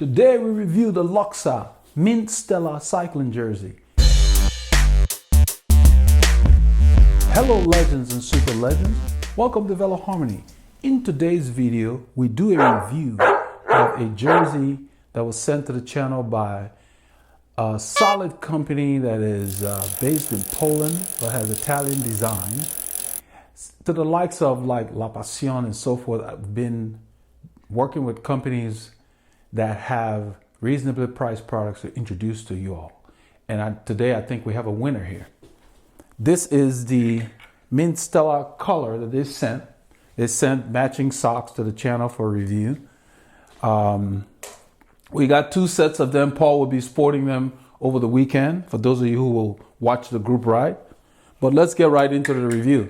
Today we review the Luxa Mint Stella cycling jersey. Hello legends and super legends, welcome to Veloharmony. In today's video, we do a review of a jersey that was sent to the channel by a solid company that is based in Poland but has Italian design. To the likes of like La Passion and so forth, I've been working with companies that have reasonably priced products to introduce to you all. And today I think we have a winner here. This is the Mint Stella color that they sent. They sent matching socks to the channel for review. We got 2 sets of them. Paul will be sporting them over the weekend for those of you who will watch the group ride. But let's get right into the review.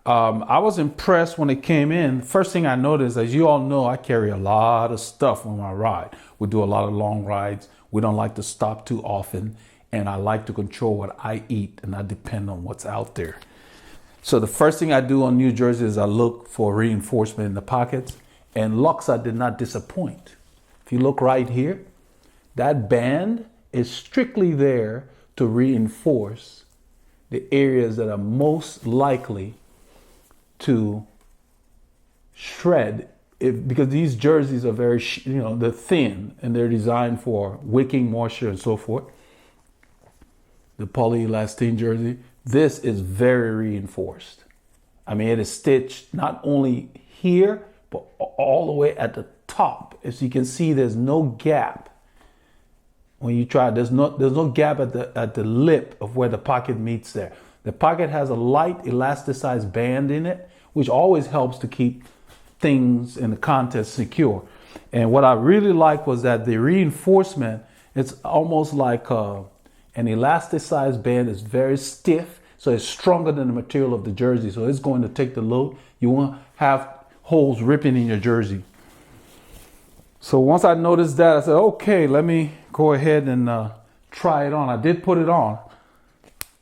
I was impressed when it came in. First thing I noticed, as you all know, I carry a lot of stuff on my ride. We do a lot of long rides. We don't like to stop too often. And I like to control what I eat and not depend on what's out there. So the first thing I do on new jerseys is I look for reinforcement in the pockets. And Luxa did not disappoint. If you look right here, that band is strictly there to reinforce the areas that are most likely to shred because these jerseys are very, they're thin and they're designed for wicking moisture and so forth. The polyelastane jersey, this is very reinforced. I mean, it is stitched not only here, but all the way at the top. As you can see, there's no gap. When you try, there's no gap at the lip of where the pocket meets there. The pocket has a light elasticized band in it, which always helps to keep things in the contents secure. And what I really liked was that the reinforcement, it's almost like an elasticized band. It's very stiff, so it's stronger than the material of the jersey. So it's going to take the load. You won't have holes ripping in your jersey. So once I noticed that, I said, okay, let me go ahead and try it on. I did put it on.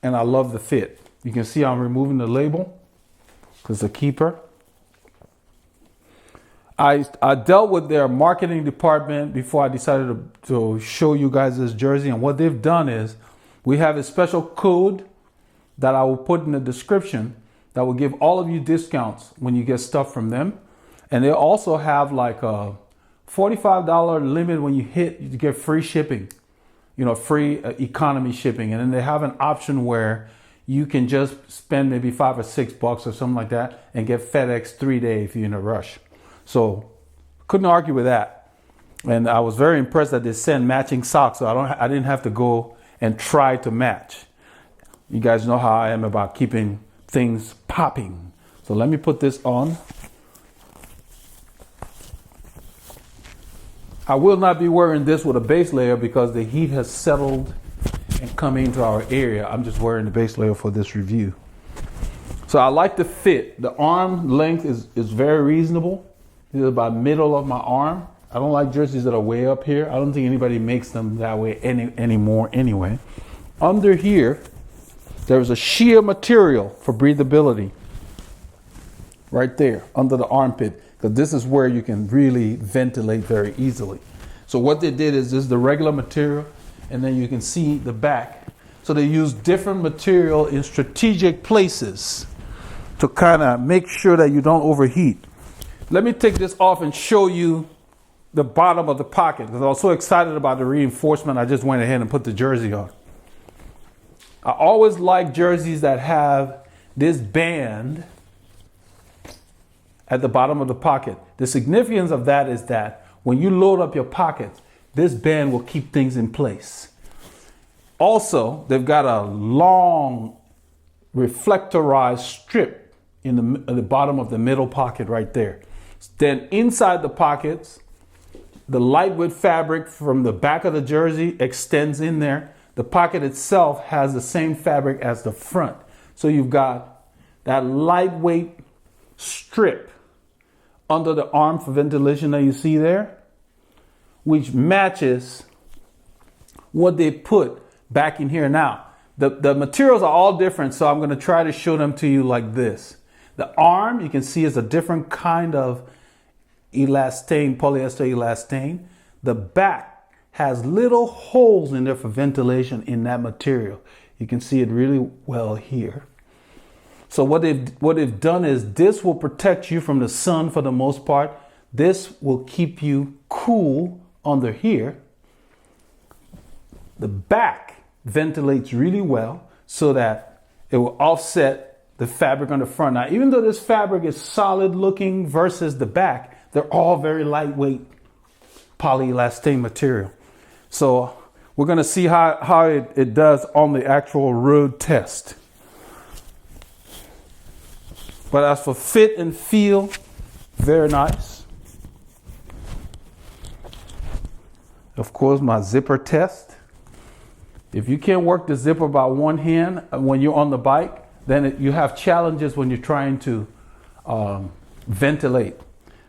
And I love the fit. You can see I'm removing the label because it's a keeper. I dealt with their marketing department before I decided to show you guys this jersey. And what they've done is we have a special code that I will put in the description that will give all of you discounts when you get stuff from them. And they also have like a $45 limit when you get free shipping. Free economy shipping. And then they have an option where you can just spend maybe $5 or $6 or something like that and get FedEx 3-day if you're in a rush. So couldn't argue with that. And I was very impressed that they send matching socks. So I didn't have to go and try to match. You guys know how I am about keeping things popping. So let me put this on. I will not be wearing this with a base layer because the heat has settled and come into our area. I'm just wearing the base layer for this review. So I like the fit. The arm length is very reasonable. It's about middle of my arm. I don't like jerseys that are way up here. I don't think anybody makes them that way anymore anyway. Under here, there's a sheer material for breathability. Right there, under the armpit. Because this is where you can really ventilate very easily. So what they did is this is the regular material, and then you can see the back. So they use different material in strategic places to kind of make sure that you don't overheat. Let me take this off and show you the bottom of the pocket, because I was so excited about the reinforcement, I just went ahead and put the jersey on. I always like jerseys that have this band at the bottom of the pocket. The significance of that is that when you load up your pockets, this band will keep things in place. Also, they've got a long reflectorized strip in the bottom of the middle pocket right there. Then inside the pockets, the lightweight fabric from the back of the jersey extends in there. The pocket itself has the same fabric as the front. So you've got that lightweight strip under the arm for ventilation that you see there, which matches what they put back in here. Now, the materials are all different, so I'm going to try to show them to you like this. The arm, you can see, is a different kind of elastane, polyester elastane. the back has little holes in there for ventilation in that material. You can see it really well here. So what they've done is this will protect you from the sun for the most part. This will keep you cool under here. The back ventilates really well so that it will offset the fabric on the front. Now, even though this fabric is solid looking versus the back, they're all very lightweight polyelastane material. So we're going to see how it does on the actual road test. But as for fit and feel, very nice. Of course, my zipper test. If you can't work the zipper by one hand when you're on the bike, then you have challenges when you're trying to ventilate.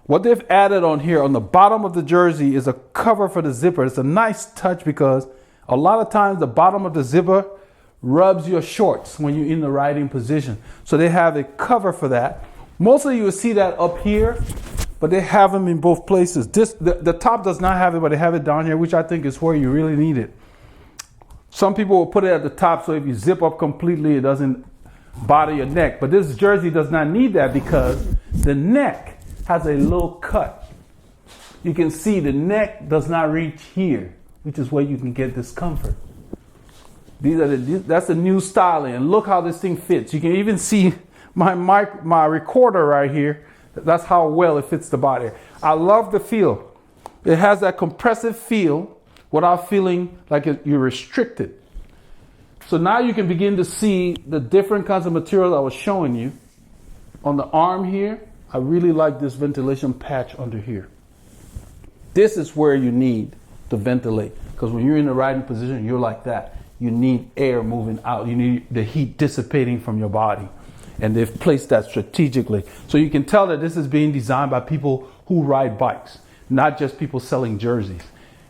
What they've added on here on the bottom of the jersey is a cover for the zipper. It's a nice touch because a lot of times the bottom of the zipper rubs your shorts when you're in the riding position. So they have a cover for that. Mostly you will see that up here, but they have them in both places. The top does not have it, but they have it down here, which I think is where you really need it. Some people will put it at the top so if you zip up completely, it doesn't bother your neck. But this jersey does not need that because the neck has a little cut. You can see the neck does not reach here, which is where you can get discomfort. That's the new styling, and look how this thing fits. You can even see my recorder right here. That's how well it fits the body. I love the feel. It has that compressive feel without feeling like you're restricted. So now you can begin to see the different kinds of materials I was showing you. On the arm here, I really like this ventilation patch under here. This is where you need to ventilate, because when you're in the riding position, you're like that. You need air moving out. You need the heat dissipating from your body. And they've placed that strategically. So you can tell that this is being designed by people who ride bikes, not just people selling jerseys.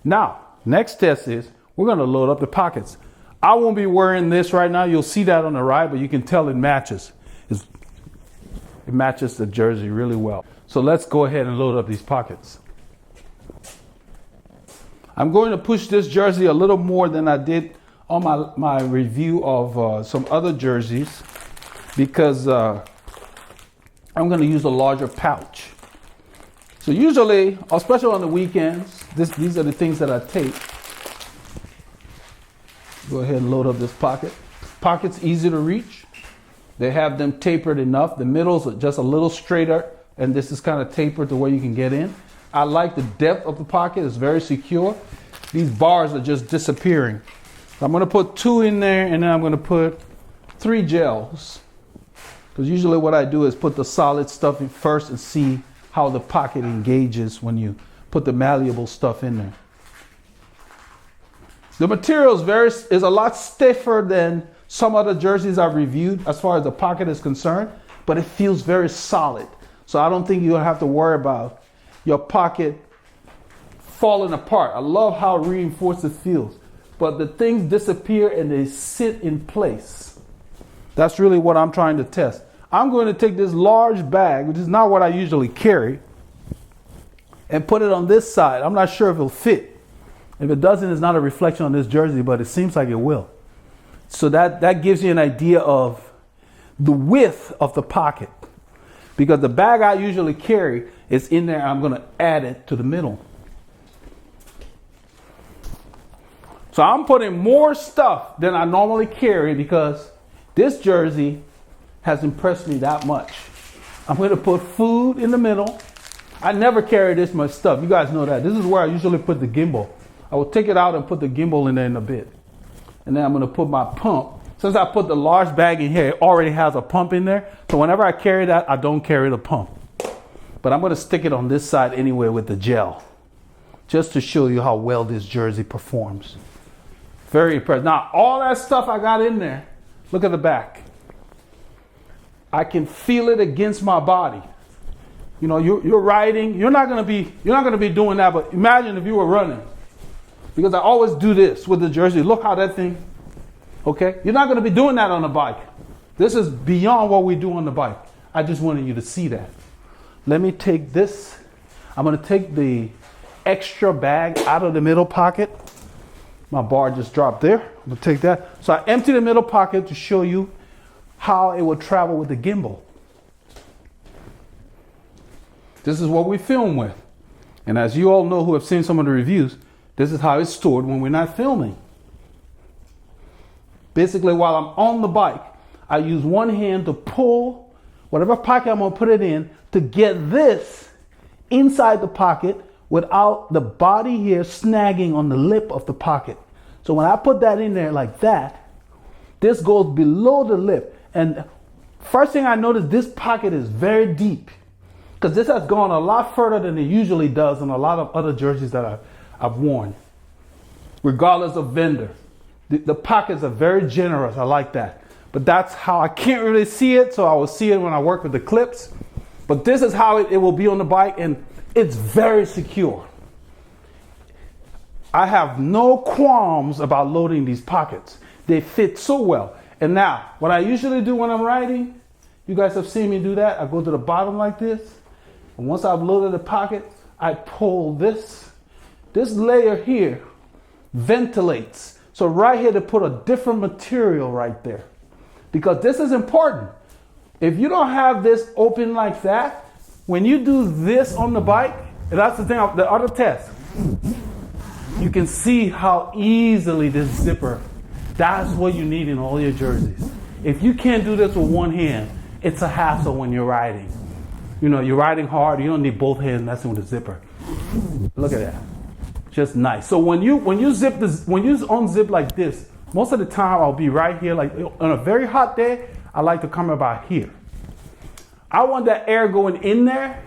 Now, next test is we're going to load up the pockets. I won't be wearing this right now. You'll see that on the ride, but you can tell it matches. It matches the jersey really well. So let's go ahead and load up these pockets. I'm going to push this jersey a little more than I did on my review of some other jerseys because I'm going to use a larger pouch. So usually, especially on the weekends, these are the things that I take. Go ahead and load up this pocket. Pocket's easy to reach. They have them tapered enough. The middles are just a little straighter, and this is kind of tapered to where you can get in. I like the depth of the pocket. It's very secure. These bars are just disappearing. So I'm going to put 2 in there, and then I'm going to put 3 gels. Because usually what I do is put the solid stuff in first and see how the pocket engages when you put the malleable stuff in there. The material is a lot stiffer than some other jerseys I've reviewed as far as the pocket is concerned, but it feels very solid. So I don't think you'll have to worry about your pocket falling apart. I love how reinforced it feels. But the things disappear and they sit in place. That's really what I'm trying to test. I'm going to take this large bag, which is not what I usually carry, and put it on this side. I'm not sure if it'll fit. If it doesn't, it's not a reflection on this jersey, but it seems like it will. So that gives you an idea of the width of the pocket. Because the bag I usually carry is in there, I'm going to add it to the middle. So I'm putting more stuff than I normally carry because this jersey has impressed me that much. I'm going to put food in the middle. I never carry this much stuff. You guys know that. This is where I usually put the gimbal. I will take it out and put the gimbal in there in a bit. And then I'm going to put my pump. Since I put the large bag in here, it already has a pump in there. So whenever I carry that, I don't carry the pump. But I'm going to stick it on this side anyway with the gel, just to show you how well this jersey performs. Very impressed. Now, all that stuff I got in there, look at the back. I can feel it against my body. You know, you're riding. You're not going to be doing that. But imagine if you were running, because I always do this with the jersey. Look how that thing. Okay, you're not going to be doing that on a bike. This is beyond what we do on the bike. I just wanted you to see that. Let me take this. I'm going to take the extra bag out of the middle pocket. My bar just dropped there. I'm gonna take that. So I empty the middle pocket to show you how it would travel with the gimbal. This is what we film with. And as you all know who have seen some of the reviews, this is how it's stored when we're not filming. Basically, while I'm on the bike, I use one hand to pull whatever pocket I'm gonna put it in to get this inside the pocket without the body here snagging on the lip of the pocket. So when I put that in there like that, this goes below the lip. And first thing I noticed, this pocket is very deep, because this has gone a lot further than it usually does in a lot of other jerseys that I've worn, regardless of vendor. The pockets are very generous. I like that. But that's how I can't really see it, so I will see it when I work with the clips. But this is how it will be on the bike, and it's very secure. I have no qualms about loading these pockets. They fit so well. And now, what I usually do when I'm riding, you guys have seen me do that. I go to the bottom like this. And once I've loaded the pocket, I pull this. This layer here ventilates. So right here, to put a different material right there. Because this is important. If you don't have this open like that, when you do this on the bike, and that's the thing, the other test, you can see how easily this zipper, that's what you need in all your jerseys. If you can't do this with one hand, it's a hassle when you're riding. You know, you're riding hard, you don't need both hands messing with the zipper. Look at that. Just nice. So when you unzip like this, most of the time I'll be right here. Like on a very hot day, I like to come about here. I want that air going in there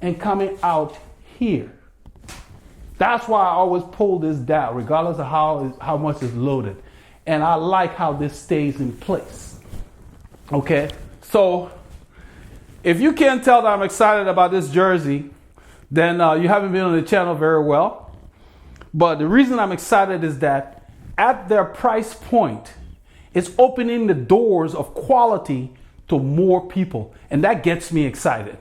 and coming out here. That's why I always pull this down, regardless of how much is loaded. And I like how this stays in place. Okay, so if you can't tell that I'm excited about this jersey, then you haven't been on the channel very well. But the reason I'm excited is that at their price point, it's opening the doors of quality to more people. And that gets me excited.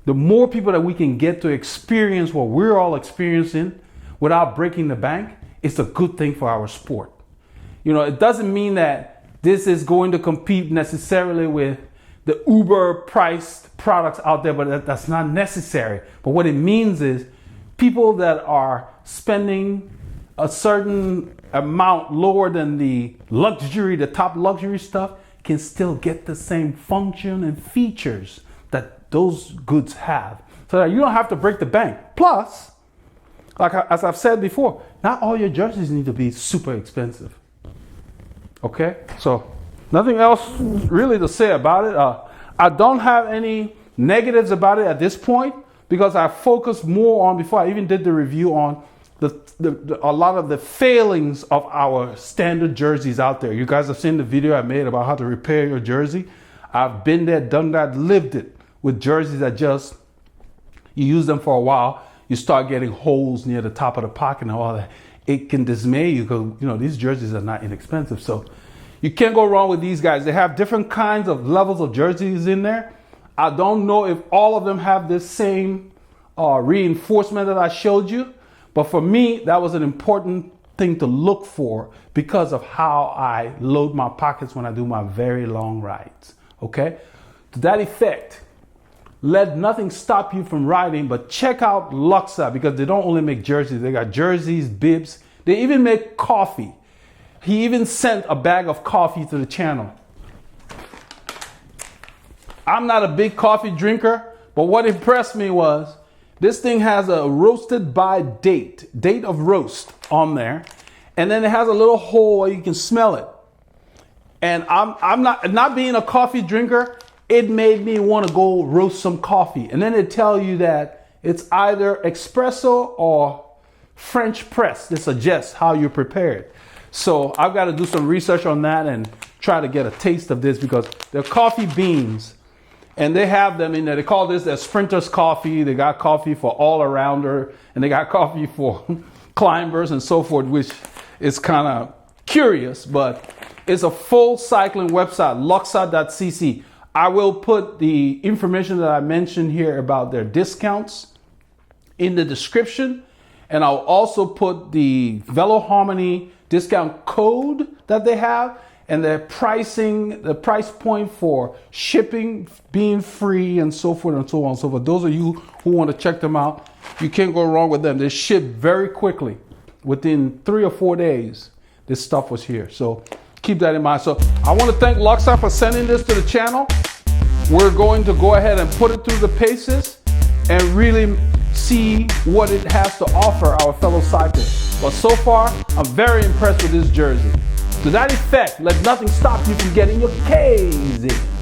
The more people that we can get to experience what we're all experiencing without breaking the bank, it's a good thing for our sport. You know, it doesn't mean that this is going to compete necessarily with the Uber priced products out there, but that's not necessary. But what it means is people that are spending a certain amount lower than the top luxury stuff can still get the same function and features that those goods have, so that you don't have to break the bank. Plus, as I've said before, not all your jerseys need to be super expensive. Okay, so nothing else really to say about it. I don't have any negatives about it at this point, because I focused more on, before I even did the review, on a lot of the failings of our standard jerseys out there. You guys have seen the video I made about how to repair your jersey. I've been there, done that, lived it with jerseys that just, you use them for a while, you start getting holes near the top of the pocket and all that. It can dismay you, because you know these jerseys are not inexpensive. So you can't go wrong with these guys. They have different kinds of levels of jerseys in there. I don't know if all of them have this same reinforcement that I showed you. But for me, that was an important thing to look for, because of how I load my pockets when I do my very long rides. Okay? To that effect, let nothing stop you from riding, but check out Luxa, because they don't only make jerseys. They got jerseys, bibs. They even make coffee. He even sent a bag of coffee to the channel. I'm not a big coffee drinker, but what impressed me was this thing has a roasted by date of roast on there. And then it has a little hole where you can smell it. And I'm not being a coffee drinker, it made me want to go roast some coffee. And then it tell you that it's either espresso or French press. It suggests how you prepare it. So I've got to do some research on that and try to get a taste of this, because they're coffee beans. And they have them in there. They call this their Sprinter's coffee. They got coffee for all arounder, and they got coffee for climbers and so forth, which is kind of curious, but it's a full cycling website, Luxa.cc. I will put the information that I mentioned here about their discounts in the description. And I'll also put the Veloharmony discount code that they have and their pricing, the price point for shipping being free and so forth and so on and so forth. Those of you who want to check them out, you can't go wrong with them. They ship very quickly. Within 3 or 4 days, this stuff was here. So keep that in mind. So I want to thank Luxa for sending this to the channel. We're going to go ahead and put it through the paces and really see what it has to offer our fellow cyclists. But so far, I'm very impressed with this jersey. To that effect, let nothing stop you from getting your K's in.